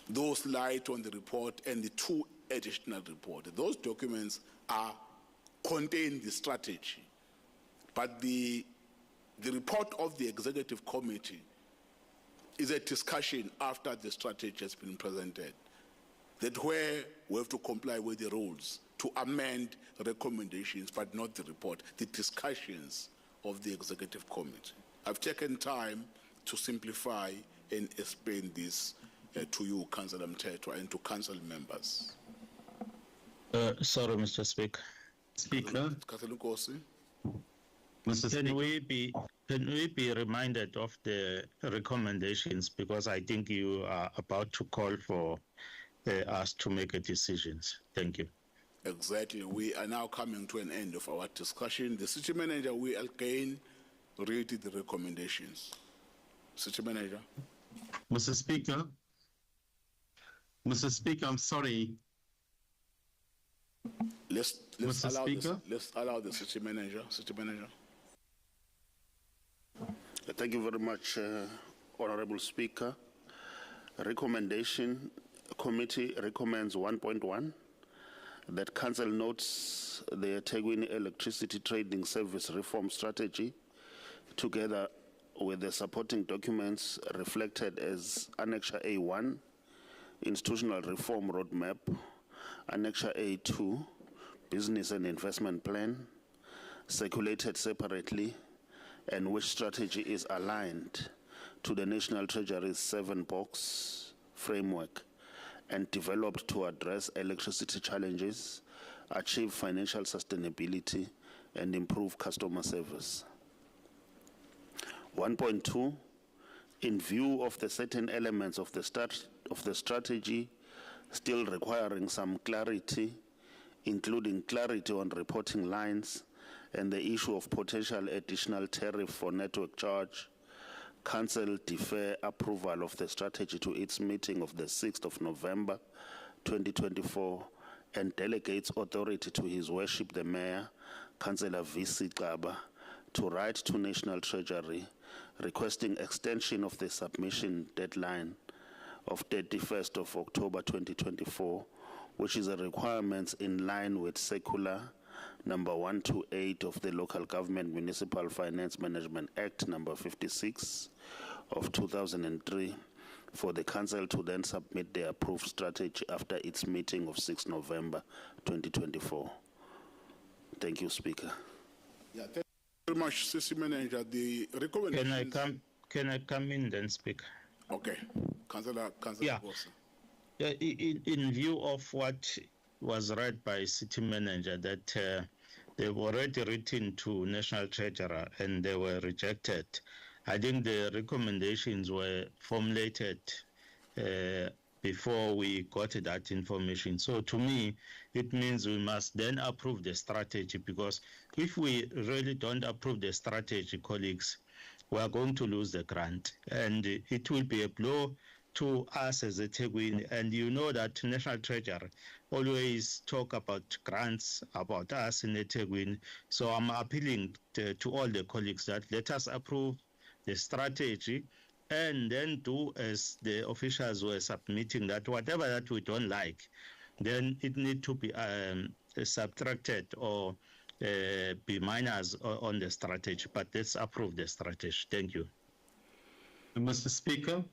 Speaker 1: Those light on the report and the two additional reports. Those documents contain the strategy, but the report of the executive committee is a discussion after the strategy has been presented, that where we have to comply with the rules to amend recommendations, but not the report, the discussions of the executive committee. I've taken time to simplify and explain this to you, Councillor Mthethwa, and to council members.
Speaker 11: Sorry, Mr. Speaker.
Speaker 1: Councillor Nkosi.
Speaker 11: Can we be reminded of the recommendations, because I think you are about to call for us to make a decision. Thank you.
Speaker 1: Exactly. We are now coming to an end of our discussion. The city manager will again read the recommendations. City manager.
Speaker 9: Mr. Speaker, I'm sorry.
Speaker 1: Let's allow the city manager.
Speaker 2: Thank you very much, Honorable Speaker. Recommendation committee recommends 1.1 that council notes the eThekwini electricity trading service reform strategy together with the supporting documents reflected as Annexure A1, institutional reform roadmap, Annexure A2, business and investment plan, circulated separately, and which strategy is aligned to the National Treasury's 7-box framework and developed to address electricity challenges achieve financial sustainability, and improve customer service. 1.2, in view of the certain elements of the strategy still requiring some clarity, including clarity on reporting lines and the issue of potential additional tariff for network charge, Council defer approval of the strategy to its meeting of the 6th of November 2024 and delegates authority to His Worship the Mayor, Councillor V.C. Kaba, to write to National Treasury requesting extension of the submission deadline of 31st of October 2024, which is a requirement in line with Circular number 128 of the Local Government Municipal Finance Management Act number 56 of 2003, for the Council to then submit the approved strategy after its meeting of 6 November 2024. Thank you, Speaker.
Speaker 1: Yeah, thank you very much, City Manager. The recommendation.
Speaker 11: Can I come in then, Speaker?
Speaker 1: Okay, Councillor
Speaker 11: Yeah.
Speaker 1: Bosa.
Speaker 11: Yeah, in view of what was read by City Manager, that they've already written to National Treasurer and they were rejected. I think the recommendations were formulated before we got that information. So to me, it means we must then approve the strategy, because if we really don't approve the strategy, colleagues, we are going to lose the grant, and it will be a blow to us as a eThekwini. And you know that National Treasury always talk about grants about us in eThekwini. So I'm appealing to all the colleagues that let us approve the strategy and then do as the officials were submitting, that whatever that we don't like, then it need to be subtracted or be minus on the strategy. But let's approve the strategy. Thank you.
Speaker 9: Mr. Speaker.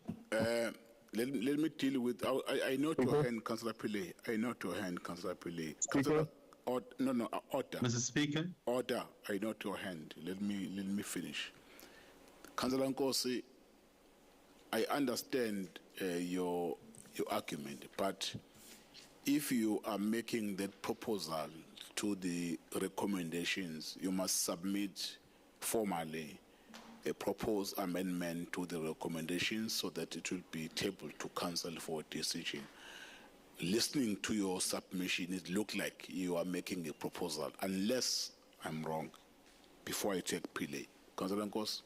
Speaker 1: Let me deal with. I note your hand, Councillor Pillay. I note your hand, Councillor Pillay.
Speaker 6: Speaker.
Speaker 1: Order.
Speaker 9: Mr. Speaker.
Speaker 1: Order. I note your hand. Let me finish. Councillor Nkosi, I understand your argument, but if you are making that proposal to the recommendations, you must submit formally a proposed amendment to the recommendations so that it will be tabled to Council for decision. Listening to your submission, it looks like you are making a proposal, unless I'm wrong, before I take Pillay. Councillor Nkosi?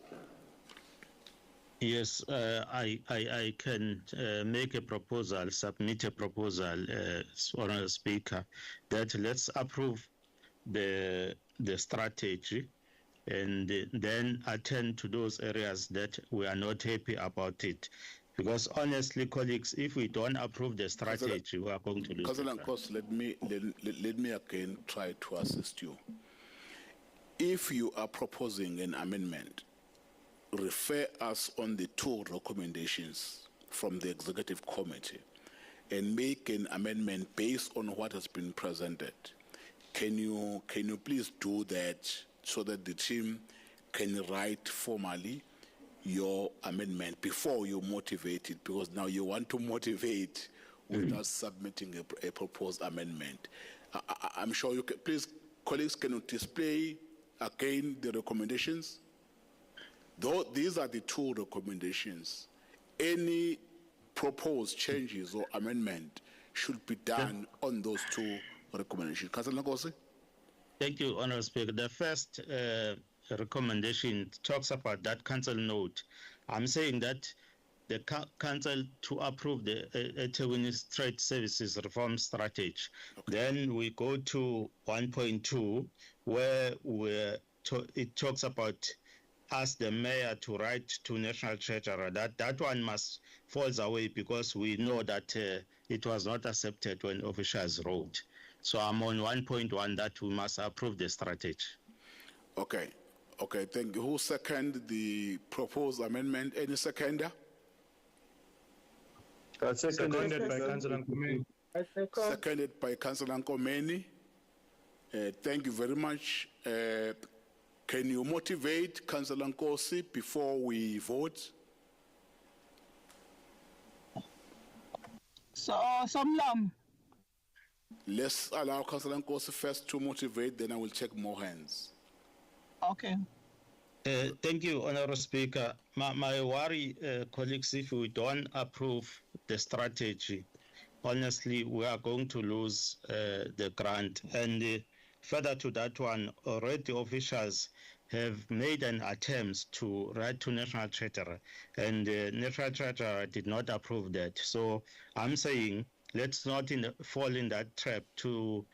Speaker 11: Yes, I can make a proposal, submit a proposal, Honourable Speaker, that let's approve the strategy and then attend to those areas that we are not happy about it. Because honestly, colleagues, if we don't approve the strategy, we are going to lose.
Speaker 1: Councillor Nkosi, let me again try to assist you. If you are proposing an amendment, refer us on the two recommendations from the Executive Committee and make an amendment based on what has been presented. Can you please do that so that the team can write formally your amendment before you motivate it? Because now you want to motivate without submitting a proposed amendment. I'm sure you can. Please, colleagues, can you display again the recommendations? Though these are the two recommendations, any proposed changes or amendment should be done on those two recommendations. Councillor Nkosi?
Speaker 11: Thank you, Honourable Speaker. The first recommendation talks about that council note. I'm saying that the council to approve the eThekwini Trade Services Reform Strategy. Okay. Then we go to 1.2, where it talks about ask the mayor to write to National Treasurer. That one must falls away because we know that it was not accepted when officials wrote. So I'm on 1.1 that we must approve the strategy.
Speaker 1: Okay, thank you. Who second the proposed amendment? Any seconder?
Speaker 6: Seconded by Councillor Nkomeni.
Speaker 1: Seconded by Councillor Nkomeni. Thank you very much. Can you motivate Councillor Nkosi before we vote?
Speaker 12: So, Somlam.
Speaker 1: Let's allow Councillor Nkosi first to motivate, then I will check more hands.
Speaker 7: Okay.
Speaker 11: Thank you, Honourable Speaker. My worry, colleagues, if we don't approve the strategy, honestly, we are going to lose the grant. And further to that one, already officials have made an attempt to write to National Treasury, and National Treasury did not approve that. So I'm saying let's not fall in that trap to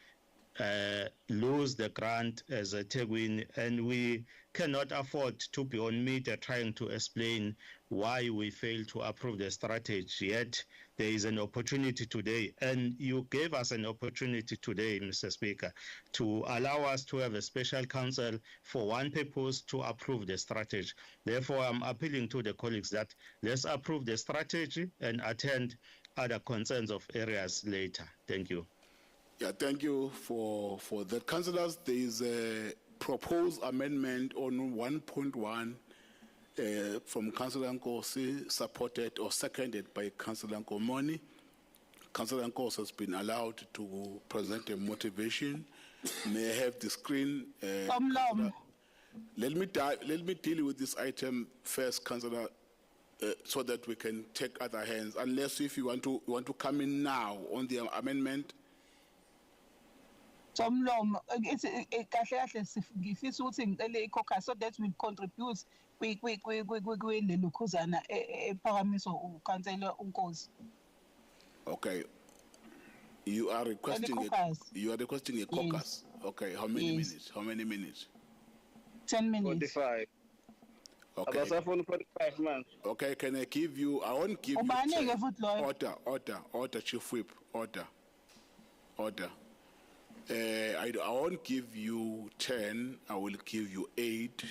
Speaker 11: lose the grant as a Tegwin, and we cannot afford to be on media trying to explain why we failed to approve the strategy. Yet there is an opportunity today, and you gave us an opportunity today, Mr. Speaker, to allow us to have a special council for one purpose, to approve the strategy. Therefore, I'm appealing to the colleagues that let's approve the strategy and attend other concerns of areas later. Thank you.
Speaker 1: Yeah, thank you for that. Councillors, there is a proposed amendment on 1.1 from Councillor Nkosi, supported or seconded by Councillor Nkomoni. Councillor Nkosi has been allowed to present a motivation. May I have the screen? Let me deal with this item first, Councillor, so that we can take other hands. Unless if you want to come in now on the amendment.
Speaker 7: So that will contribute
Speaker 1: Okay. You are requesting a caucus. Yes. Okay, how many minutes? How many minutes?
Speaker 7: 10 minutes.
Speaker 3: 45.
Speaker 1: Okay.
Speaker 3: About 45 months.
Speaker 1: Okay, can I give you? I won't give you 10. Order, Chief Whip, order. I won't give you 10, I will give you 8.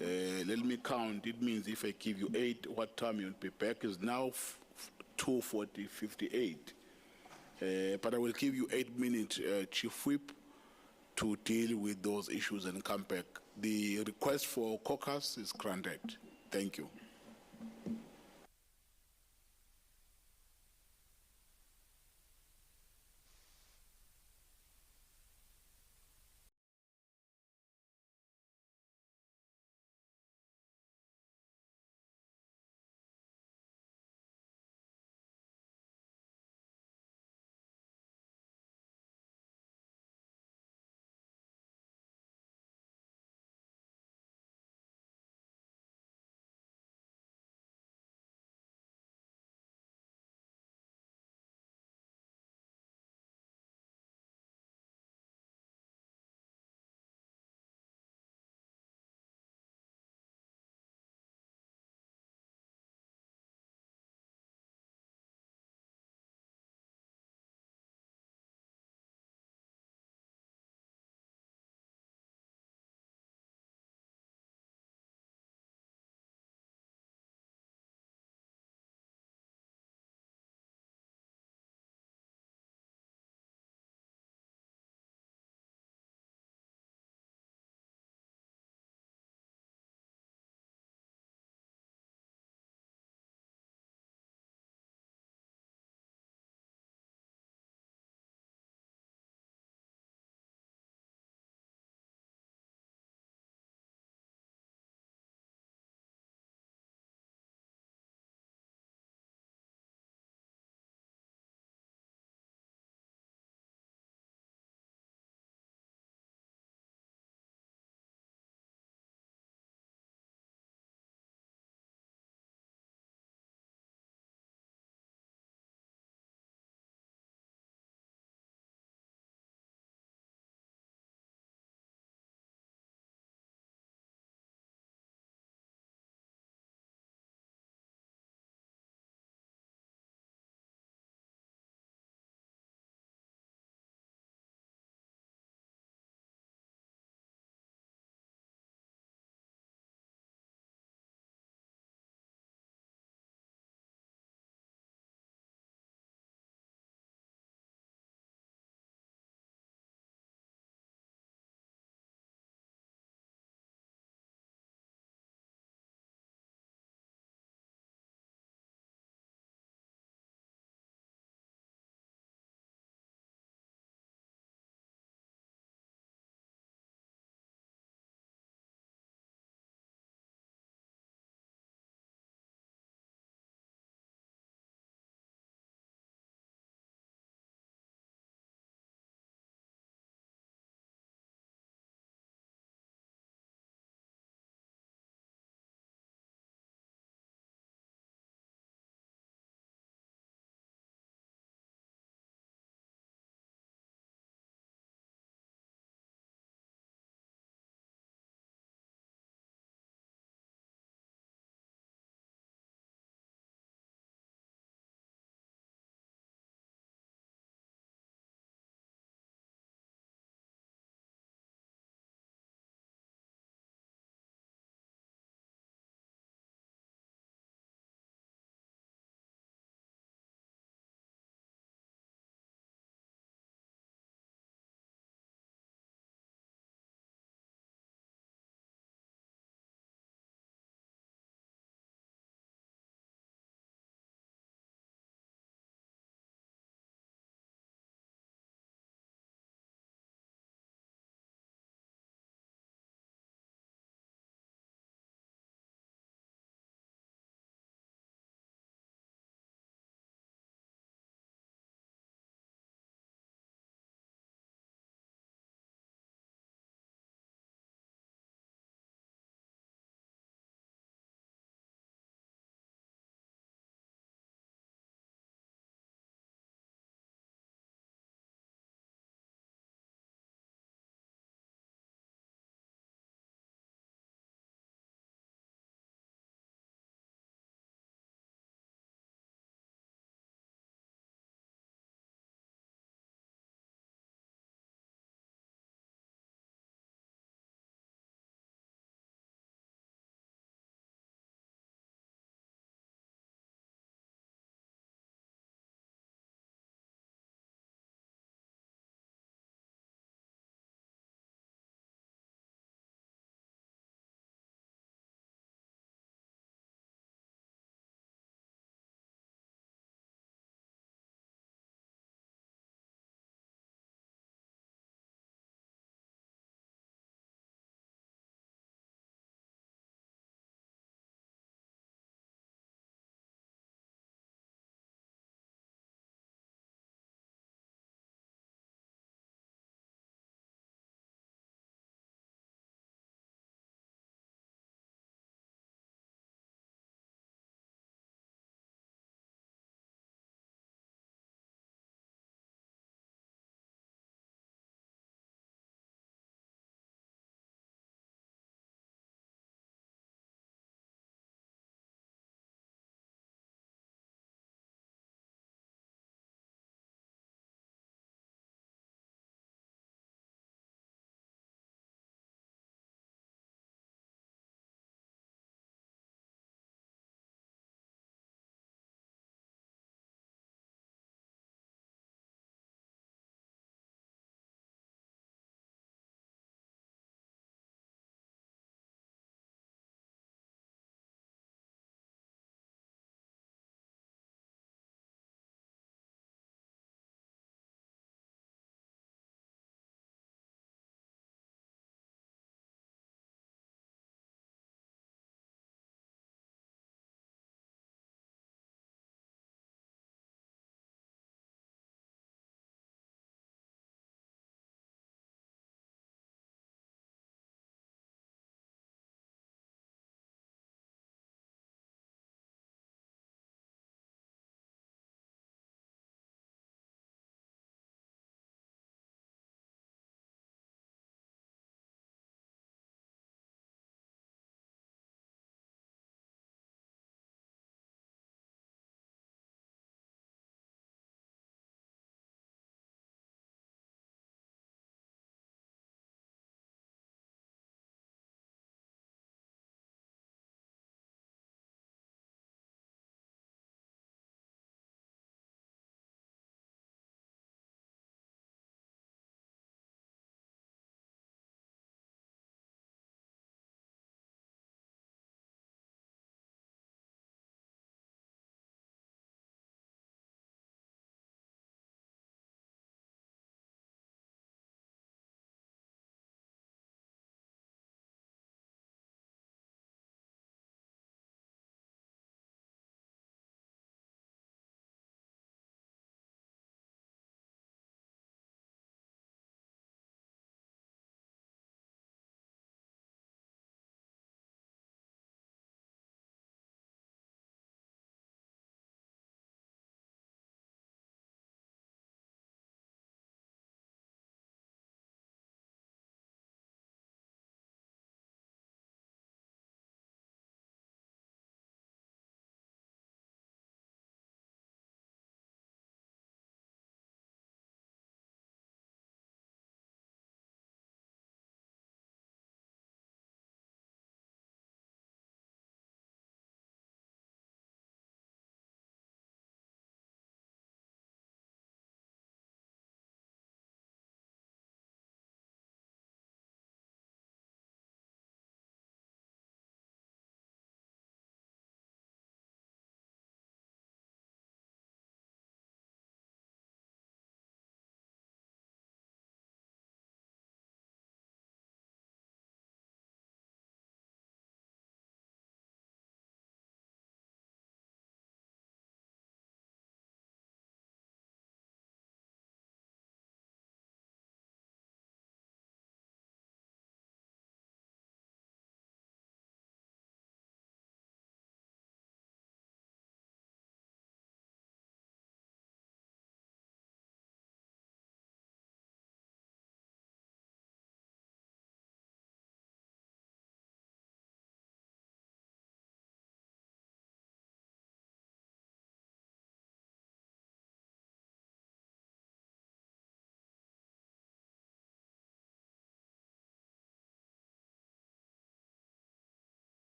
Speaker 1: Let me count. It means if I give you 8, what time you'll be back is now 2:58. But I will give you 8 minutes, Chief Whip, to deal with those issues and come back. The request for caucus is granted. Thank you.